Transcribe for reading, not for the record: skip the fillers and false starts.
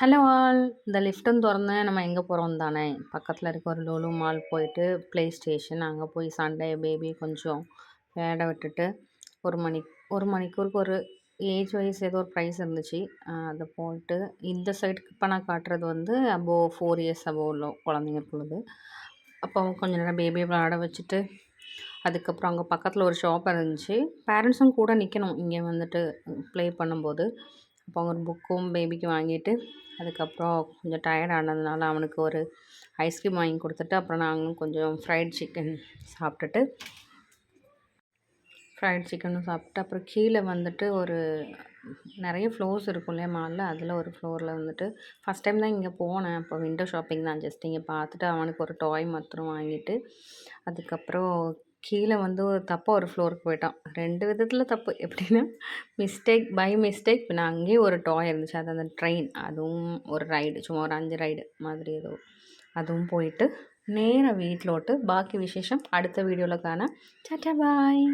Hello all! இந்த லிஃப்ட்டும் தொறந்து நம்ம எங்கே போகிறோம் தானே பக்கத்தில் இருக்க ஒரு லூலு மால் போயிட்டு ப்ளே ஸ்டேஷன் அங்கே போய் சண்டே பேபி கொஞ்சம் விளையாட விட்டுட்டு ஒரு மணிக்கூருக்கு ஒரு ஏஜ் வைஸ் ஏதோ ஒரு ப்ரைஸ் இருந்துச்சு. அதை போட்டு இந்த சைடுக்கு இப்போ நான் காட்டுறது வந்து அபோவ் 4 இயர்ஸ் அபோவ் உள்ள குழந்தைங்களுக்குள்ளது. அப்போ கொஞ்ச நேரம் பேபியை விளையாட வச்சுட்டு அதுக்கப்புறம் அங்கே பக்கத்தில் ஒரு ஷாப் இருந்துச்சு. பேரண்ட்ஸும் கூட நிற்கணும் இங்கே வந்துட்டு ப்ளே பண்ணும்போது. அப்போ ஒரு புக்கும் பேபிக்கு வாங்கிட்டு அதுக்கப்புறம் கொஞ்சம் டயர்ட் ஆனதுனால அவனுக்கு ஒரு ஐஸ்கிரீம் வாங்கி கொடுத்துட்டு அப்புறம் நாங்களும் கொஞ்சம் ஃப்ரைட் சிக்கனும் சாப்பிட்டு அப்புறம் கீழே வந்துட்டு ஒரு நிறைய ஃப்ளோர்ஸ் இருக்கும் இல்லையா மாலில், அதில் ஒரு ஃப்ளோரில் வந்துட்டு ஃபஸ்ட் டைம் தான் இங்கே போனேன். அப்போ விண்டோ ஷாப்பிங் தான், ஜஸ்ட் இங்கே பார்த்துட்டு அவனுக்கு ஒரு டாய் மாத்திரம் வாங்கிட்டு அதுக்கப்புறம் கீழே வந்து தப்பாக ஒரு ஃப்ளோருக்கு போயிட்டான். 2 விதத்தில் தப்பு. எப்படின்னா பை மிஸ்டேக் பின்ன அங்கேயே ஒரு டாய் இருந்துச்சு. அது அந்த ட்ரெயின், அதுவும் ஒரு ரைடு, சும்மா ஒரு 5 ரைடு மாதிரி ஏதோ, அதுவும் போயிட்டு நேராக வீட்டில் விட்டு பாக்கி விசேஷம் அடுத்த வீடியோவில் காண. டாட்டா பாய்.